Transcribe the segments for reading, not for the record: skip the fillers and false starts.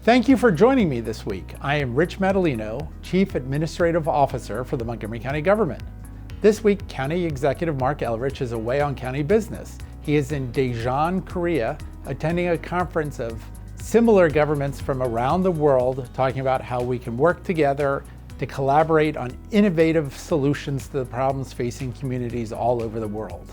Thank you for joining me this week. I am Rich Madalino, Chief Administrative Officer for the Montgomery County Government. This week, County Executive Marc Elrich is away on county business. He is in Daejeon, Korea, attending a conference of similar governments from around the world, talking about how we can work together to collaborate on innovative solutions to the problems facing communities all over the world.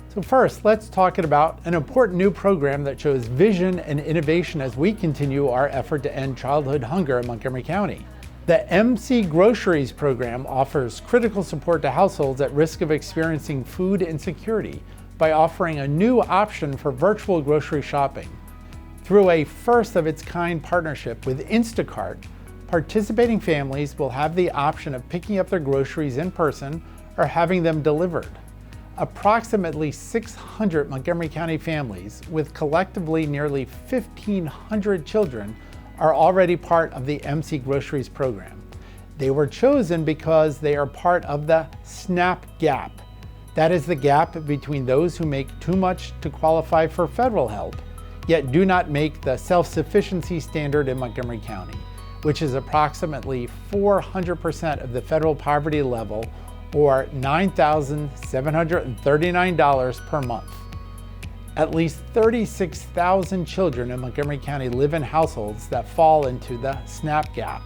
So first, let's talk about an important new program that shows vision and innovation as we continue our effort to end childhood hunger in Montgomery County. The MC Groceries program offers critical support to households at risk of experiencing food insecurity by offering a new option for virtual grocery shopping. Through a first-of-its-kind partnership with Instacart, participating families will have the option of picking up their groceries in person or having them delivered. Approximately 600 Montgomery County families, with collectively nearly 1,500 children, are already part of the MC Groceries program. They were chosen because they are part of the SNAP gap. That is the gap between those who make too much to qualify for federal help, yet do not make the self-sufficiency standard in Montgomery County, which is approximately 400% of the federal poverty level, or $9,739 per month. At least 36,000 children in Montgomery County live in households that fall into the SNAP gap,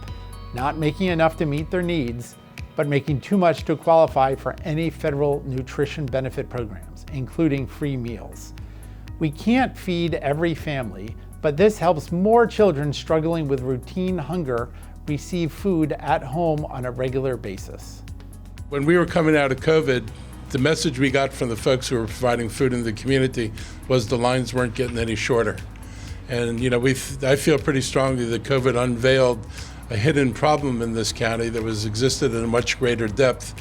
not making enough to meet their needs, but making too much to qualify for any federal nutrition benefit programs, including free meals. We can't feed every family, but this helps more children struggling with routine hunger receive food at home on a regular basis. When we were coming out of COVID, the message we got from the folks who were providing food in the community was the lines weren't getting any shorter. And I feel pretty strongly that COVID unveiled a hidden problem in this county that existed in a much greater depth.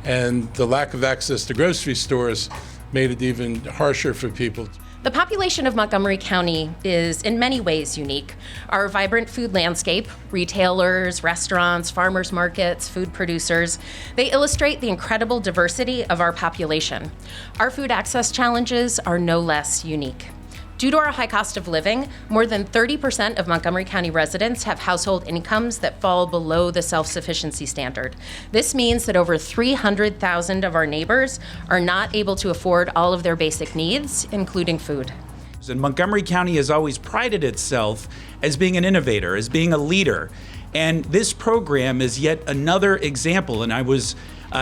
And the lack of access to grocery stores made it even harsher for people. The population of Montgomery County is in many ways unique. Our vibrant food landscape, retailers, restaurants, farmers markets, food producers, they illustrate the incredible diversity of our population. Our food access challenges are no less unique. Due to our high cost of living, more than 30% of Montgomery County residents have household incomes that fall below the self-sufficiency standard. This means that over 300,000 of our neighbors are not able to afford all of their basic needs, including food. And Montgomery County has always prided itself as being an innovator, as being a leader. And this program is yet another example. And I was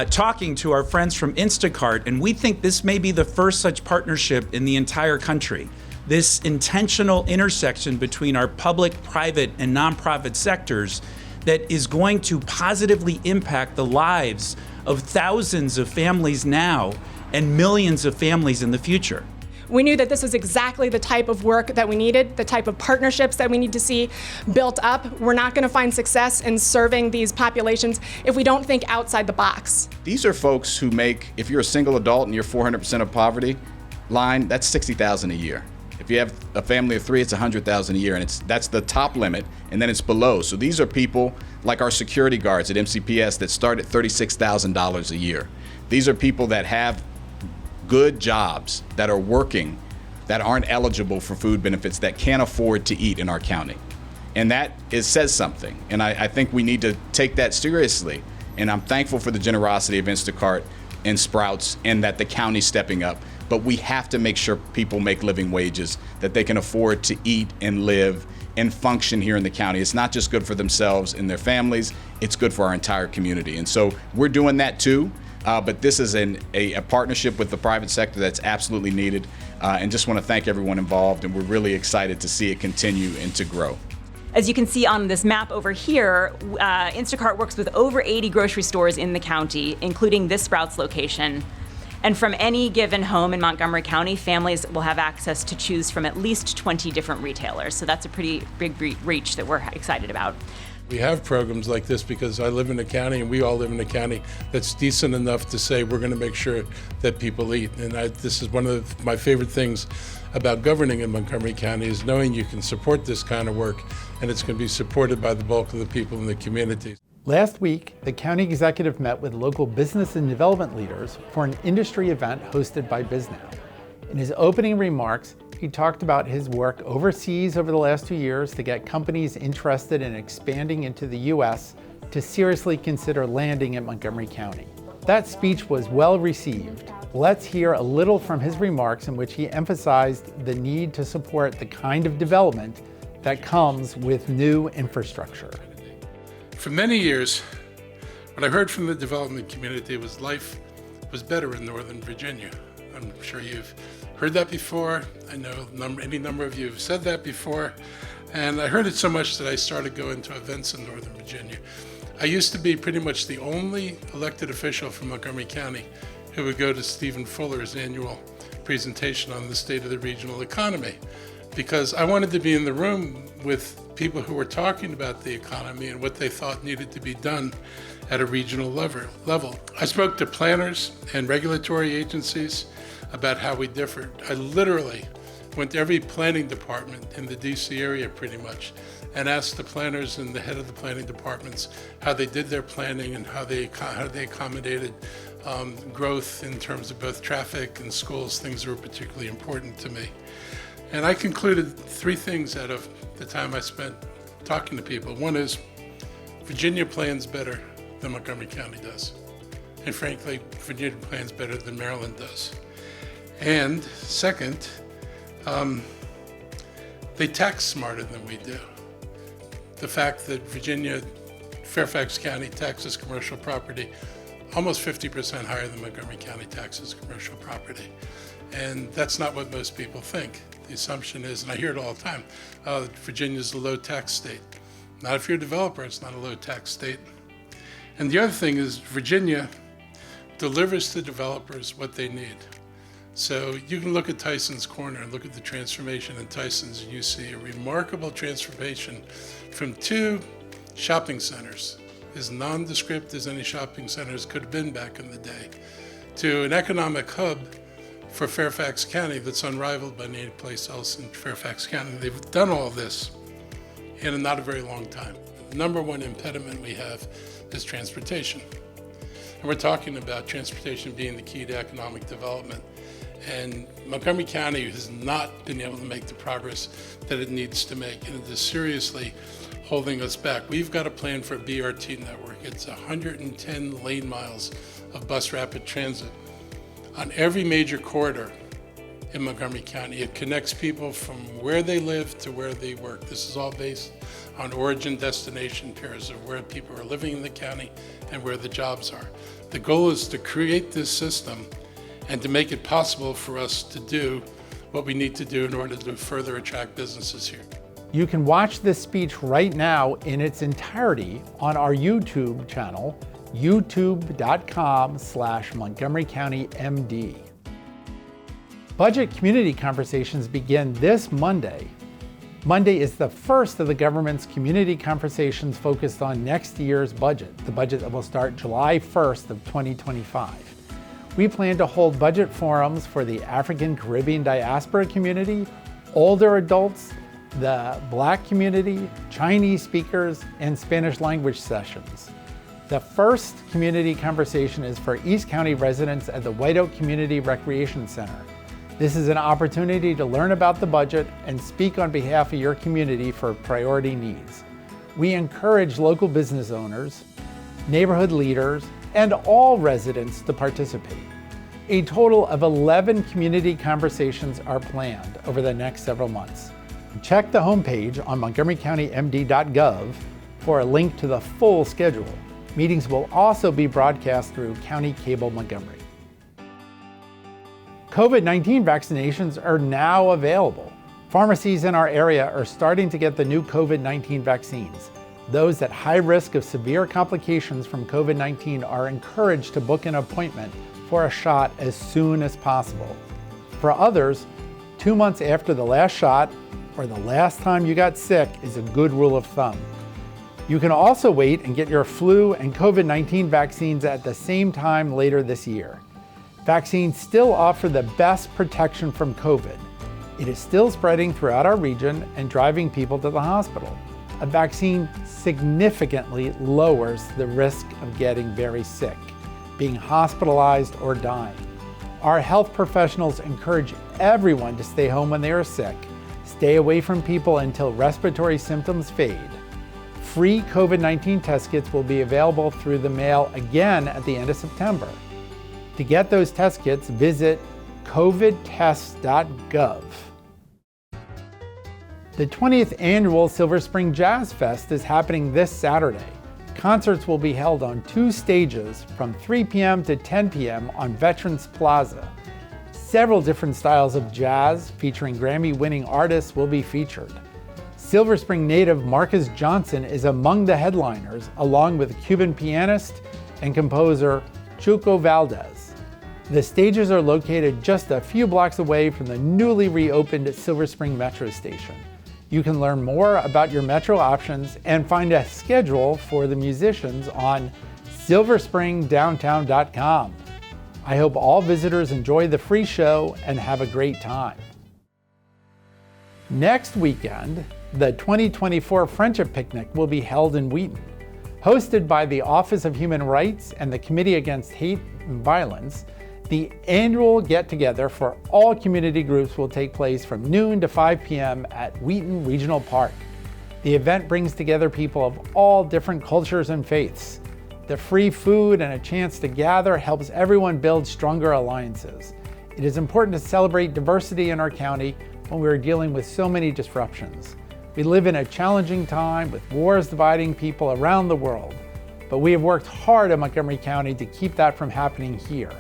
talking to our friends from Instacart, and we think this may be the first such partnership in the entire country. This intentional intersection between our public, private, and nonprofit sectors that is going to positively impact the lives of thousands of families now and millions of families in the future. We knew that this was exactly the type of work that we needed, the type of partnerships that we need to see built up. We're not going to find success in serving these populations if we don't think outside the box. These are folks who make, if you're a single adult and you're 400% of poverty line, that's $60,000 a year. If you have a family of three, it's $100,000 a year, and that's the top limit, and then it's below. So these are people like our security guards at MCPS that start at $36,000 a year. These are people that have good jobs, that are working, that aren't eligible for food benefits, that can't afford to eat in our county. And says something, and I think we need to take that seriously. And I'm thankful for the generosity of Instacart and Sprouts, and that the county's stepping up. But we have to make sure people make living wages, that they can afford to eat and live and function here in the county. It's not just good for themselves and their families, it's good for our entire community. And so we're doing that too, but this is a partnership with the private sector that's absolutely needed. And just want to thank everyone involved, and we're really excited to see it continue and to grow. As you can see on this map over here, Instacart works with over 80 grocery stores in the county, including this Sprouts location. And from any given home in Montgomery County, families will have access to choose from at least 20 different retailers. So that's a pretty big reach that we're excited about. We have programs like this because I live in a county, and we all live in a county that's decent enough to say we're going to make sure that people eat. And this is one of my favorite things about governing in Montgomery County, is knowing you can support this kind of work, and it's going to be supported by the bulk of the people in the community. Last week, the county executive met with local business and development leaders for an industry event hosted by Bisnow. In his opening remarks, He talked about his work overseas over the last 2 years to get companies interested in expanding into the U.S. to seriously consider landing in Montgomery County. That speech was well received. Let's hear a little from his remarks in which he emphasized the need to support the kind of development that comes with new infrastructure. For many years, what I heard from the development community was life was better in Northern Virginia. I'm sure you've heard that before. I know any number of you have said that before. And I heard it so much that I started going to events in Northern Virginia. I used to be pretty much the only elected official from Montgomery County who would go to Stephen Fuller's annual presentation on the state of the regional economy, because I wanted to be in the room with people who were talking about the economy and what they thought needed to be done at a regional level. I spoke to planners and regulatory agencies about how we differed. I literally went to every planning department in the DC area pretty much and asked the planners and the head of the planning departments how they did their planning and how they accommodated growth in terms of both traffic and schools, things that were particularly important to me. And I concluded 3 things out of the time I spent talking to people. One is Virginia plans better than Montgomery County does. And frankly, Virginia plans better than Maryland does. And second, they tax smarter than we do. The fact that Virginia, Fairfax County taxes commercial property almost 50% higher than Montgomery County taxes commercial property. And that's not what most people think. The assumption is, and I hear it all the time, Virginia's a low tax state. Not if you're a developer, it's not a low tax state. And the other thing is Virginia delivers to developers what they need. So you can look at Tyson's Corner and look at the transformation in Tyson's, and you see a remarkable transformation from 2 shopping centers, as nondescript as any shopping centers could have been back in the day, to an economic hub for Fairfax County that's unrivaled by any place else in Fairfax County. They've done all this in not a very long time. The number one impediment we have is transportation. And we're talking about transportation being the key to economic development. And Montgomery County has not been able to make the progress that it needs to make, and it is seriously holding us back. We've got a plan for a BRT network. It's 110 lane miles of bus rapid transit on every major corridor in Montgomery County. It connects people from where they live to where they work. This is all based on origin-destination pairs of where people are living in the county and where the jobs are. The goal is to create this system and to make it possible for us to do what we need to do in order to further attract businesses here. You can watch this speech right now in its entirety on our YouTube channel, youtube.com/Montgomery County MD. Budget community conversations begin this Monday. Monday is the first of the government's community conversations focused on next year's budget, the budget that will start July 1st of 2025. We plan to hold budget forums for the African Caribbean diaspora community, older adults, the Black community, Chinese speakers, and Spanish language sessions. The first community conversation is for East County residents at the White Oak Community Recreation Center. This is an opportunity to learn about the budget and speak on behalf of your community for priority needs. We encourage local business owners, neighborhood leaders, and all residents to participate. A total of 11 community conversations are planned over the next several months. Check the homepage on montgomerycountymd.gov for a link to the full schedule. Meetings will also be broadcast through County Cable Montgomery. COVID-19 vaccinations are now available. Pharmacies in our area are starting to get the new COVID-19 vaccines. Those at high risk of severe complications from COVID-19 are encouraged to book an appointment for a shot as soon as possible. For others, 2 months after the last shot or the last time you got sick is a good rule of thumb. You can also wait and get your flu and COVID-19 vaccines at the same time later this year. Vaccines still offer the best protection from COVID. It is still spreading throughout our region and driving people to the hospital. A vaccine significantly lowers the risk of getting very sick, being hospitalized, or dying. Our health professionals encourage everyone to stay home when they are sick, stay away from people until respiratory symptoms fade. Free COVID-19 test kits will be available through the mail again at the end of September. To get those test kits, visit covidtests.gov. The 20th annual Silver Spring Jazz Fest is happening this Saturday. Concerts will be held on 2 stages from 3 p.m. to 10 p.m. on Veterans Plaza. Several different styles of jazz featuring Grammy-winning artists will be featured. Silver Spring native Marcus Johnson is among the headliners, along with Cuban pianist and composer Chuco Valdez. The stages are located just a few blocks away from the newly reopened Silver Spring Metro Station. You can learn more about your Metro options and find a schedule for the musicians on silverspringdowntown.com. I hope all visitors enjoy the free show and have a great time. Next weekend, the 2024 Friendship Picnic will be held in Wheaton. Hosted by the Office of Human Rights and the Committee Against Hate and Violence, the annual get-together for all community groups will take place from noon to 5 p.m. at Wheaton Regional Park. The event brings together people of all different cultures and faiths. The free food and a chance to gather helps everyone build stronger alliances. It is important to celebrate diversity in our county when we are dealing with so many disruptions. We live in a challenging time with wars dividing people around the world, but we have worked hard in Montgomery County to keep that from happening here.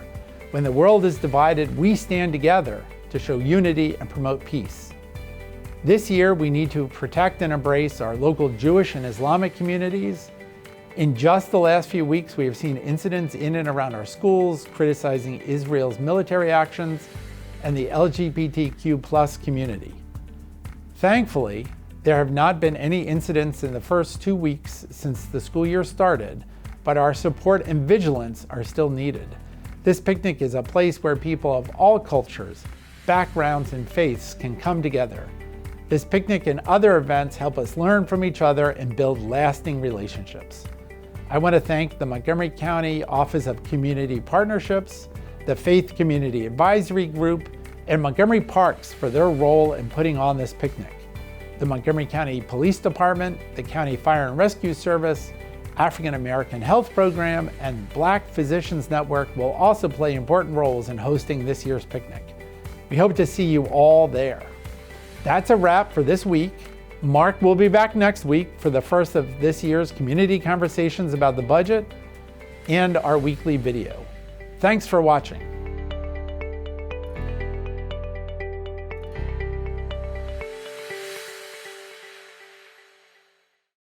When the world is divided, we stand together to show unity and promote peace. This year, we need to protect and embrace our local Jewish and Islamic communities. In just the last few weeks, we have seen incidents in and around our schools criticizing Israel's military actions and the LGBTQ+ community. Thankfully, there have not been any incidents in the first 2 weeks since the school year started, but our support and vigilance are still needed. This picnic is a place where people of all cultures, backgrounds, and faiths can come together. This picnic and other events help us learn from each other and build lasting relationships. I want to thank the Montgomery County Office of Community Partnerships, the Faith Community Advisory Group, and Montgomery Parks for their role in putting on this picnic. The Montgomery County Police Department, the County Fire and Rescue Service, African American Health Program, and Black Physicians Network will also play important roles in hosting this year's picnic. We hope to see you all there. That's a wrap for this week. Mark will be back next week for the first of this year's community conversations about the budget and our weekly video. Thanks for watching.